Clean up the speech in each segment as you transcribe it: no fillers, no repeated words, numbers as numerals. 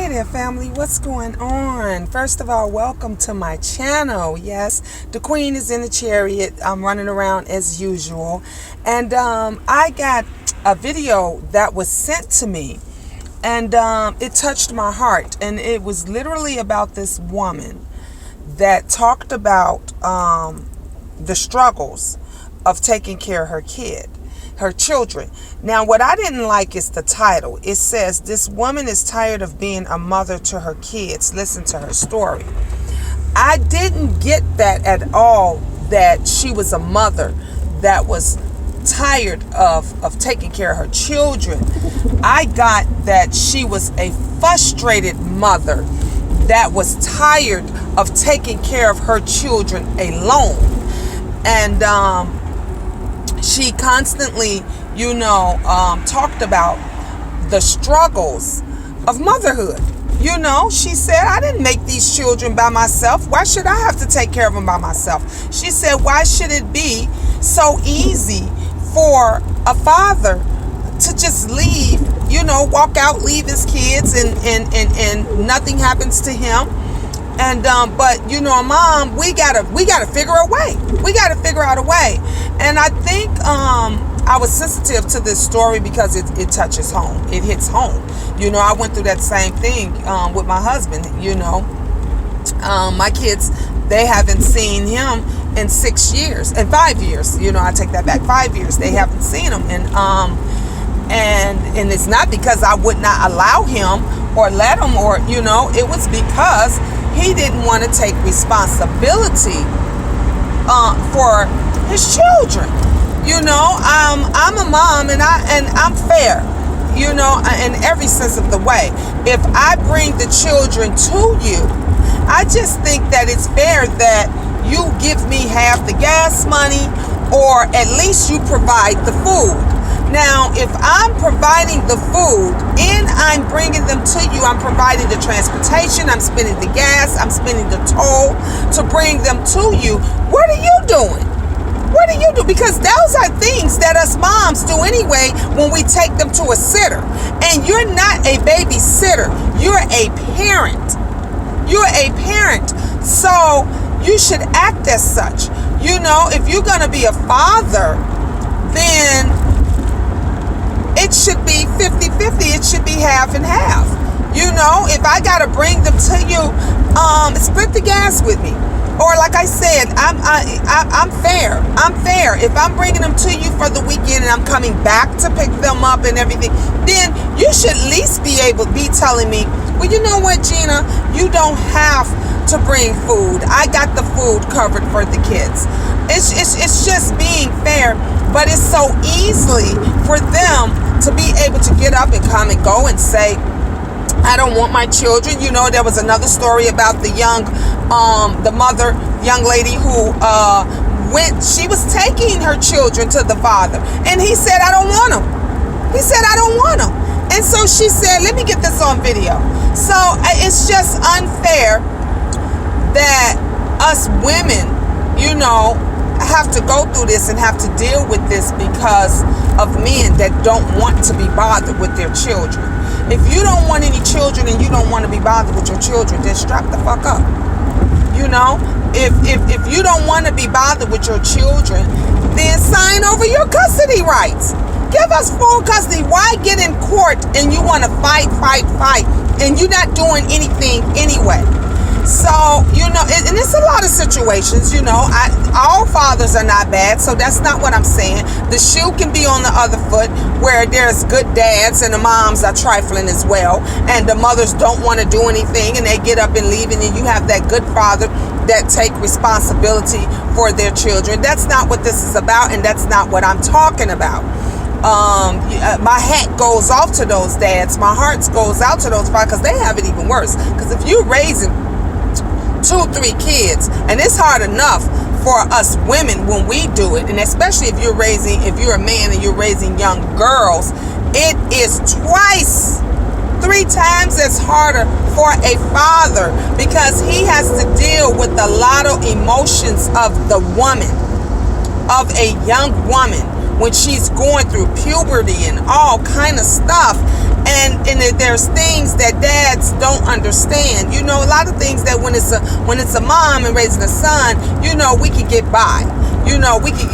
Hey there, family. What's going on? First of all, welcome to my channel. Yes, the queen is in the chariot. I'm running around as usual. And I got a video that was sent to me. And it touched my heart. And it was literally about this woman that talked about the struggles of taking care of her children. Now, what I didn't like is the title. It says, this woman is tired of being a mother to her kids. Listen to her story. I didn't get that at all, that she was a mother that was tired of taking care of her children. I got that she was a frustrated mother that was tired of taking care of her children alone. And she constantly, talked about the struggles of motherhood. She said, I didn't make these children by myself. Why should I have to take care of them by myself? She said, why should it be so easy for a father to just leave, walk out, leave his kids, and nothing happens to him? And but mom, we gotta figure a way. We gotta figure out a way. And I think I was sensitive to this story because it touches home. It hits home. I went through that same thing with my husband. My kids, they haven't seen him in 6 years and 5 years. I take that back. 5 years they haven't seen him, and it's not because I would not allow him or let him, or it was because he didn't want to take responsibility for his children. I'm a mom, and I'm fair, in every sense of the way. If I bring the children to you, I just think that it's fair that you give me half the gas money, or at least you provide the food. Now, if I'm providing the food and I'm bringing them to you, I'm providing the transportation, I'm spending the gas, I'm spending the toll to bring them to you, what are you doing? What do you do? Because those are things that us moms do anyway when we take them to a sitter. And you're not a babysitter. You're a parent. You're a parent. So you should act as such. If you're going to be a father, then it should be 50-50. It should be half and half. If I got to bring them to you, split the gas with me. Or like I said, I'm fair. I'm fair. If I'm bringing them to you for the weekend and I'm coming back to pick them up and everything, then you should at least be telling me, well, you know what, Gina, you don't have to bring food. I got the food covered for the kids. It's just being fair, but it's so easily for them to be able to get up and come and go and say, I don't want my children. There was another story about the young lady who she was taking her children to the father, and he said, I don't want them. He said, I don't want them. And so she said, let me get this on video. So it's just unfair that us women, have to go through this and have to deal with this because of men that don't want to be bothered with their children. If you don't want any children and you don't want to be bothered with your children, then strap the fuck up. If you don't want to be bothered with your children, then sign over your custody rights. Give us full custody. Why get in court and you want to fight, and you're not doing anything anyway? So, and it's a lot of situations, all fathers are not bad, so that's not what I'm saying. The shoe can be on the other foot, where there's good dads and the moms are trifling as well, and the mothers don't want to do anything, and they get up and leave, and then you have that good father that take responsibility for their children. That's not what this is about, and that's not what I'm talking about. My hat goes off to those dads. My heart goes out to those fathers, because they have it even worse. Because if you're raising 2-3 kids, and it's hard enough for us women when we do it, and especially if you're a man and you're raising young girls, it is 3 times as harder for a father, because he has to deal with a lot of emotions of the woman, of a young woman when she's going through puberty and all kind of stuff. And there's things that dads don't understand. You know, a lot of things that when it's a mom and raising a son, you know, we can get by. You know, we can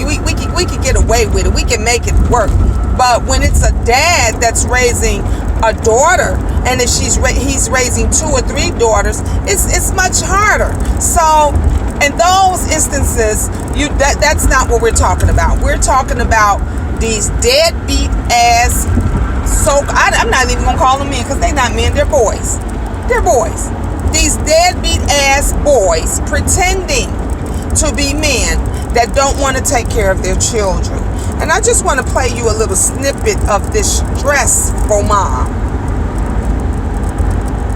get away with it. We can make it work. But when it's a dad that's raising a daughter, and if he's raising 2 or 3 daughters, it's much harder. So in those instances, that's not what we're talking about. We're talking about these deadbeat ass. So I'm not even gonna call them men, because they're not men. They're boys. They're boys. These deadbeat ass boys pretending to be men that don't want to take care of their children. And I just want to play you a little snippet of this stressful mom.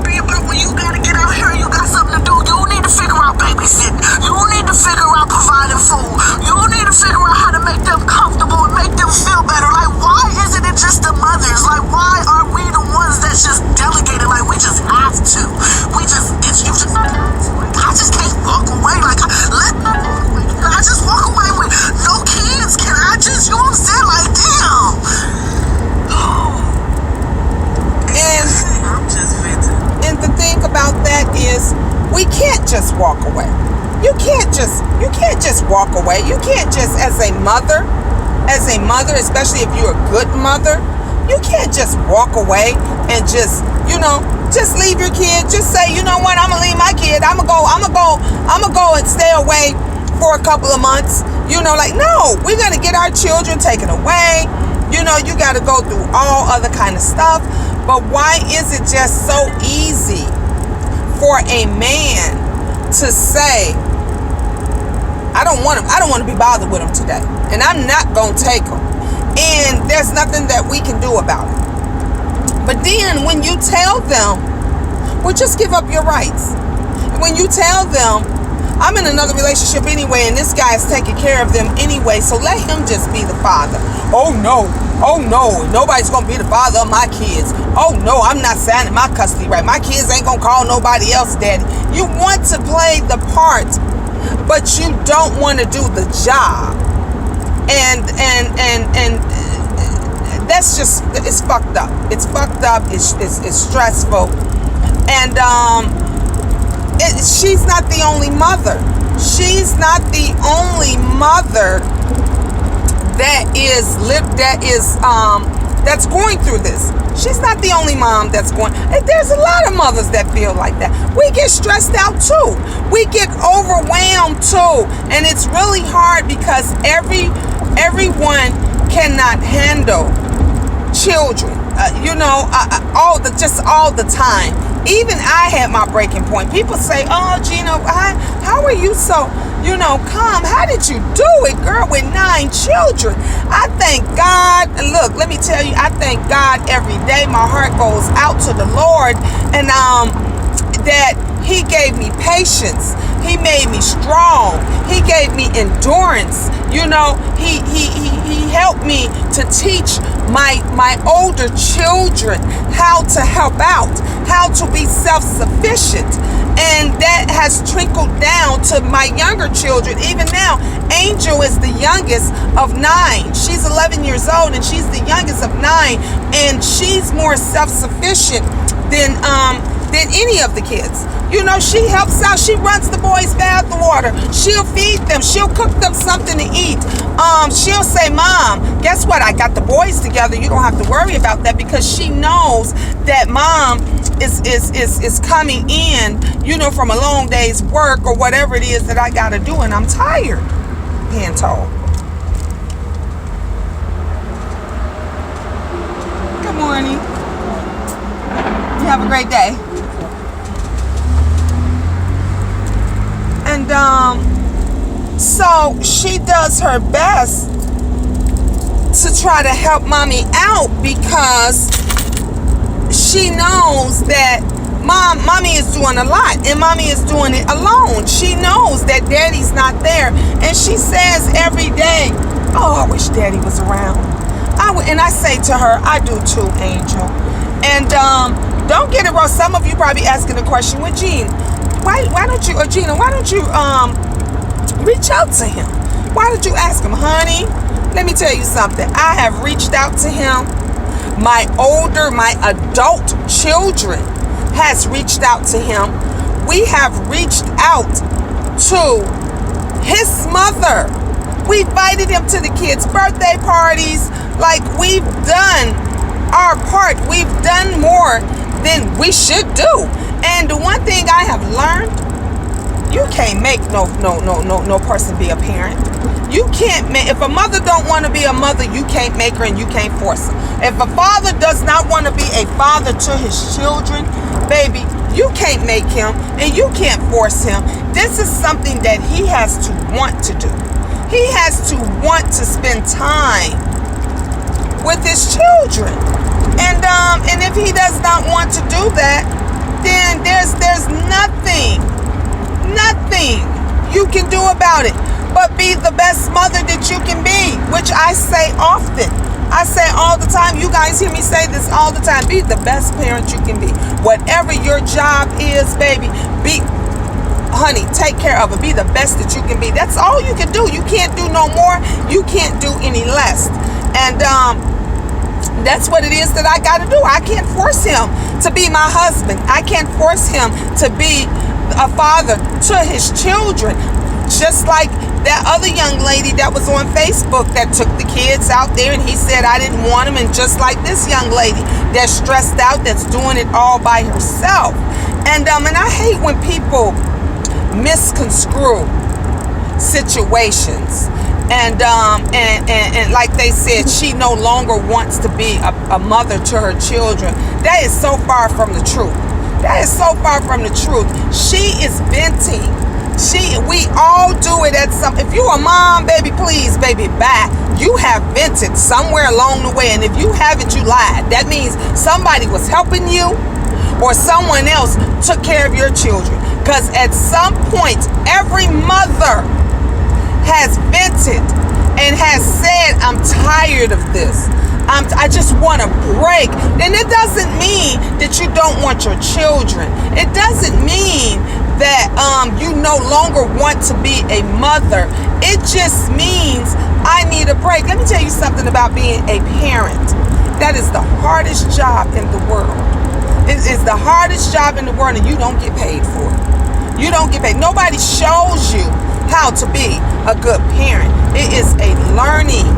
But when you gotta get out here, you got something to do. You need to figure out babysitting. You need to figure out providing food. You need to figure out how to make them comfortable and make them feel better. Like, why isn't it just the mothers? Like, why are we the ones that's just delegated? Like, we just have to. I just can't walk away. Like, let me walk away. Can I just walk away with no kids? Can I just, you know what I'm saying? Like, damn. And I'm just venting. And the thing about that is, we can't just walk away. You can't just walk away. You can't just, as a mother, especially if you're a good mother, you can't just walk away and just leave your kid. Just say, you know what, I'm gonna leave my kid. I'm gonna go and stay away for a couple of months. You know, like, no, we're gonna get our children taken away. You know, you got to go through all other kind of stuff. But why is it just so easy for a man to say, I don't want him. I don't want to be bothered with him today, and I'm not going to take him. And there's nothing that we can do about it. But then when you tell them, well, just give up your rights. When you tell them, I'm in another relationship anyway, and this guy is taking care of them anyway, so let him just be the father. Oh no, nobody's going to be the father of my kids. Oh no, I'm not signing my custody right. My kids ain't going to call nobody else daddy. You want to play the part, but you don't want to do the job. And that's just, it's fucked up. It's fucked up. It's stressful. And she's not the only mother. She's not the only mother that's going through this. She's not the only mom that's going. There's a lot of mothers that feel like that. We get stressed out too. We get overwhelmed too, and it's really hard because everyone cannot handle children. All the time. Even I had my breaking point. People say, "Oh, Gina, how are you so, calm? How did you do it, girl, with 9 children?" I thank God. And look, let me tell you, I thank God every day. My heart goes out to the Lord, and that He gave me patience. He made me strong. He gave me endurance. He helped me to teach my older children how to help out, how to be self-sufficient. And that has trickled down to my younger children. Even now, Angel is the youngest of 9. She's 11 years old, and she's the youngest of 9. And she's more self-sufficient than any of the kids. She helps out. She runs the boys' bath water. She'll feed them. She'll cook them something to eat. She'll say, "Mom, guess what? I got the boys together. You don't have to worry about that," because she knows that Mom is coming in, from a long day's work or whatever it is that I got to do, and I'm tired, being told. Good morning. You have a great day. And so she does her best to try to help Mommy out, because she knows that Mommy is doing a lot, and Mommy is doing it alone. She knows that Daddy's not there, and she says every day, "Oh, I wish Daddy was around." And I say to her, I do too, Angel. And don't get it wrong. Some of you probably asking the question, "Well, Gene, why don't you, or Gina, why don't you reach out to him? Why don't you ask him, honey? Let me tell you something. I have reached out to him. My adult children has reached out to him. We have reached out to his mother. We invited him to the kids' birthday parties. Like, we've done our part. We've done more than we should do. And the one thing I have learned, you can't make no person be a parent. You can't make, if a mother don't want to be a mother, you can't make her and you can't force her. If a father does not want to be a father to his children, baby, you can't make him and you can't force him. This is something that he has to want to do. He has to want to spend time with his children. And if he does not want to do that, then there's nothing you can do about it. But be the best mother that you can be, which I say often. I say all the time. You guys hear me say this all the time. Be the best parent you can be. Whatever your job is, baby, honey, take care of it. Be the best that you can be. That's all you can do. You can't do no more. You can't do any less. And that's what it is that I got to do. I can't force him to be my husband. I can't force him to be a father to his children. Just like that other young lady that was on Facebook that took the kids out there and he said I didn't want them. And just like this young lady that's stressed out, that's doing it all by herself. And I hate when people misconstrue situations. And like they said, she no longer wants to be a mother to her children. That is so far from the truth. That is so far from the truth. She is venting. We all do it at some. If you a mom, baby, please, baby, bye. You have vented somewhere along the way, and if you haven't, you lied. That means somebody was helping you, or someone else took care of your children. Because at some point, every mother has vented and has said, I'm tired of this. I just want a break. And it doesn't mean that you don't want your children. It doesn't mean that you no longer want to be a mother. It just means I need a break. Let me tell you something about being a parent. That is the hardest job in the world. It is the hardest job in the world, and you don't get paid for it. You don't get paid. Nobody shows you how to be a good parent. It is a learning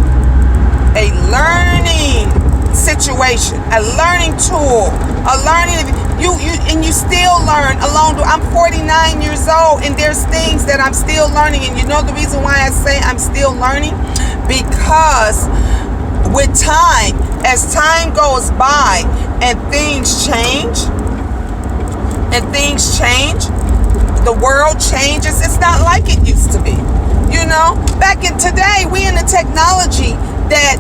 situation, a learning tool, a learning. You still learn along. I'm 49 years old, and there's things that I'm still learning. And you know the reason why I say I'm still learning? Because with time, as time goes by and things change, the world changes. It's not like it used to be. You know, back in today, we in the technology that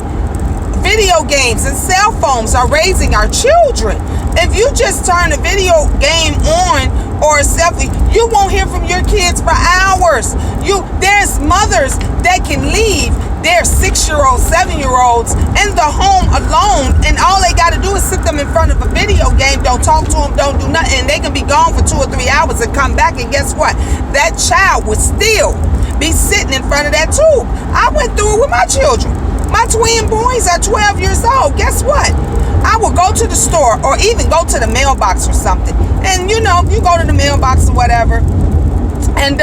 video games and cell phones are raising our children. If you just turn a video game on or a selfie, you won't hear from your kids for hours. There's mothers that can leave their 6-year-olds, 7-year-olds in the home alone, and all they got to do is sit them in front of a video game, don't talk to them, don't do nothing, and they can be gone for 2 or 3 hours and come back, and guess what? That child would still be sitting in front of that tube. I went through it with my children. My twin boys are 12 years old. Guess what? I will go to the store or even go to the mailbox or something. And you know, you go to the mailbox or whatever, and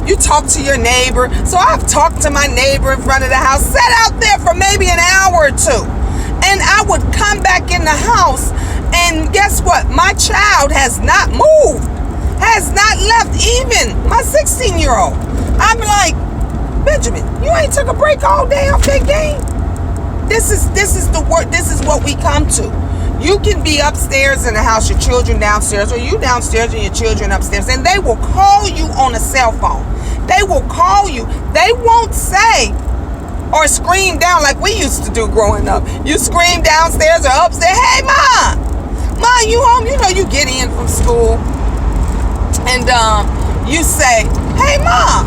you talk to your neighbor. So I've talked to my neighbor in front of the house, sat out there for maybe an hour or two. And I would come back in the house, and guess what? My child has not moved, has not left, even my 16-year-old. I'm like, Benjamin, you ain't took a break all day off that game. This is the work. This is what we come to. You can be upstairs in the house, your children downstairs, or you downstairs and your children upstairs, and they will call you on a cell phone. They will call you. They won't say or scream down like we used to do growing up. You scream downstairs or upstairs, hey, Mom, you home? You know, you get in from school, and you say, hey, Mom,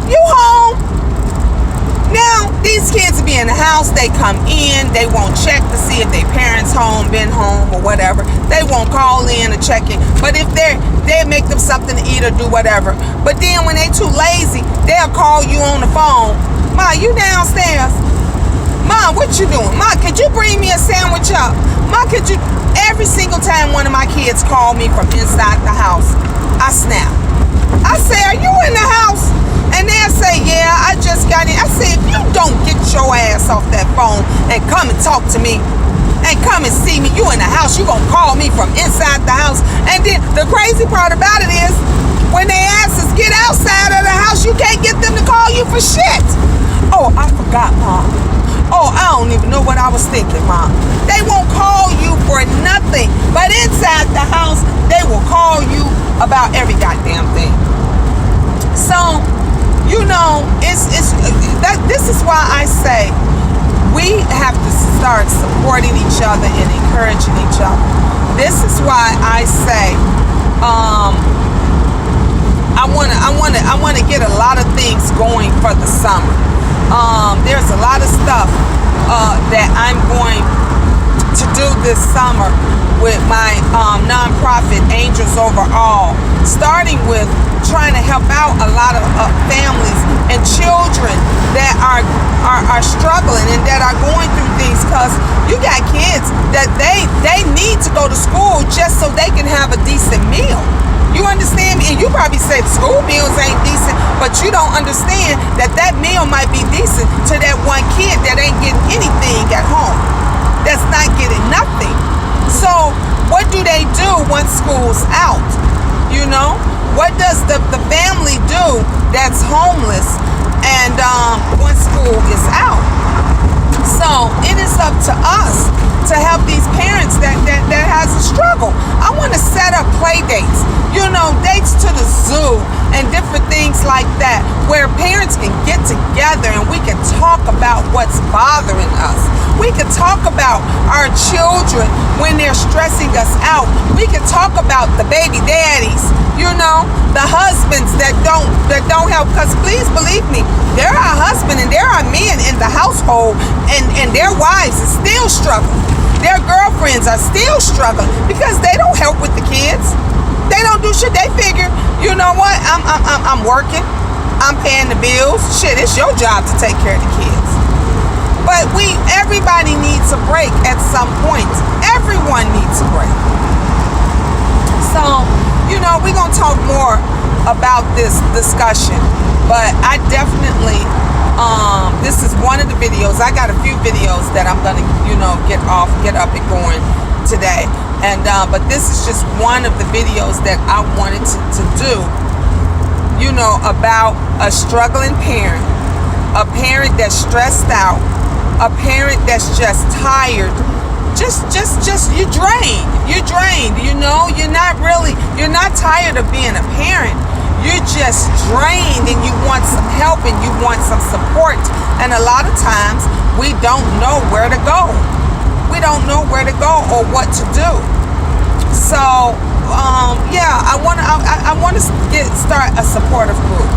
you home? Now, these kids will be in the house, they come in, they won't check to see if their parents home, been home, or whatever. They won't call in or check in. But if they'll make them something to eat or do whatever. But then when they too lazy, they'll call you on the phone Ma, you downstairs? Ma, what you doing? Ma, could you bring me a sandwich up? Ma, could you? Every single time one of my kids call me from inside the house, I snap. I say, are you in the house? And they'll say, yeah, I just got in. I say, if you don't get your ass off that phone and come and talk to me and come and see me, you in the house, you gonna call me from inside the house. And then the crazy part about it is, when they ask us get outside of the house, you can't get them to call you for shit. Oh, I forgot, Mom. Oh, I don't even know what I was thinking, Mom. They won't call you for nothing, but inside the house, they will call you about every goddamn thing. So, you know, this is why I say we have to start supporting each other and encouraging each other. This is why I say I want to get a lot of things going for the summer. There's a lot of stuff that I'm going to do this summer with my nonprofit Angels Over All, starting with trying to help out a lot of families and children that are struggling and that are going through things, because you got kids that they need to go to school just so they can have a decent meal. You understand me? And you probably say school meals ain't decent, but you don't understand that that meal might be decent to that one kid that ain't getting anything at home, that's not getting nothing. So what do they do once school's out? You know, what does the family do that's homeless and once school is out? So it is up to us to help these parents that has a struggle. I want to set up play dates, you know, dates to the zoo and different things like that, where parents can get together and we can talk about what's bothering us. We can talk about our children when they're stressing us out. We can talk about the baby daddies, you know, the husbands that don't help. Because please believe me, there are husbands and there are men in the household and their wives are still struggling. Their girlfriends are still struggling because they don't help with the kids. They don't do shit. They figure, you know what? I'm working. I'm paying the bills. Shit, it's your job to take care of the kids. But everybody needs a break at some point. Everyone needs a break. So, you know, we're going to talk more about this discussion. But I definitely, this is one of the videos. I got a few videos that I'm going to, you know, get up and going today. And but this is just one of the videos that I wanted to do, you know, about a struggling parent, a parent that's stressed out, a parent that's just tired, just you're drained, you know, you're not tired of being a parent, you're just drained and you want some help and you want some support. And a lot of times we don't know where to go. We don't know where to go or what to do. So yeah, I want to start a supportive group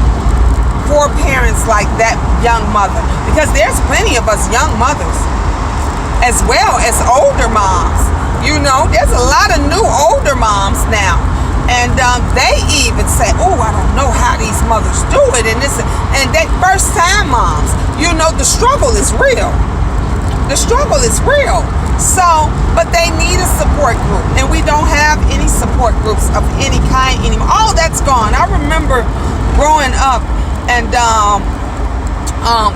for parents like that young mother, because there's plenty of us young mothers as well as older moms. You know, there's a lot of new older moms now, and they even say, oh, I don't know how these mothers do it, and they first time moms, you know, the struggle is real. So, but they need a support group, and we don't have any support groups of any kind anymore. All that's gone. I remember growing up, and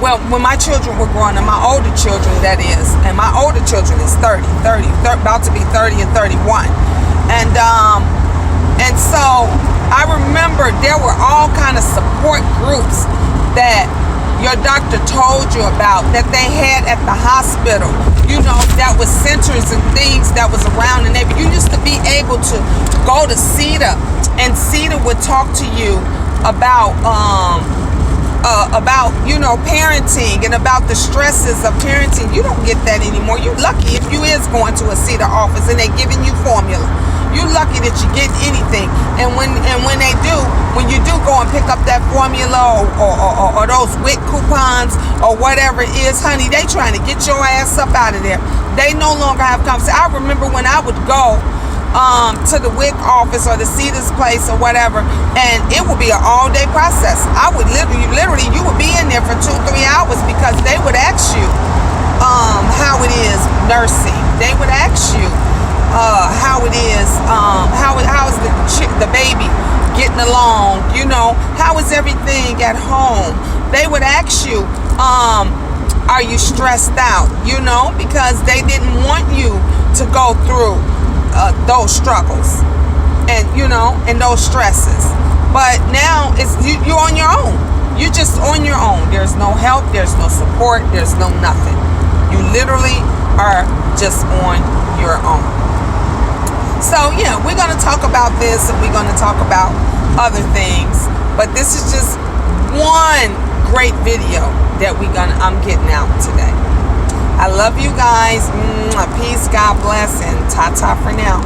well, when my children were growing up, my older children, that is, and my older children is 30, about to be 30 and 31, and so I remember there were all kind of support groups that your doctor told you about, that they had at the hospital, you know, that was centers and things that was around the neighborhood. You used to be able to go to CETA, and CETA would talk to you about you know, parenting and about the stresses of parenting. You don't get that anymore. You're lucky if you is going to a CETA office and they giving you formula. You're lucky that you get anything. And when they do, when you do go and pick up that formula or those WIC coupons or whatever it is, honey, they trying to get your ass up out of there. They no longer have conversation. I remember when I would go to the WIC office or the CEDARS place or whatever, and it would be an all-day process. I would literally, you would be in there for 2-3 hours because they would ask you how it is nursing. They would ask you how it is, how is the baby getting along, you know, how is everything at home. They would ask you, are you stressed out, you know, because they didn't want you to go through those struggles and, you know, and those stresses. But now it's you're on your own. You're just on your own. There's no help, there's no support, there's no nothing. You literally are just on your own. So yeah, we're going to talk about this, and we're going to talk about other things, but this is just one great video that I'm getting out today. I love you guys. Peace, God bless, and ta-ta for now.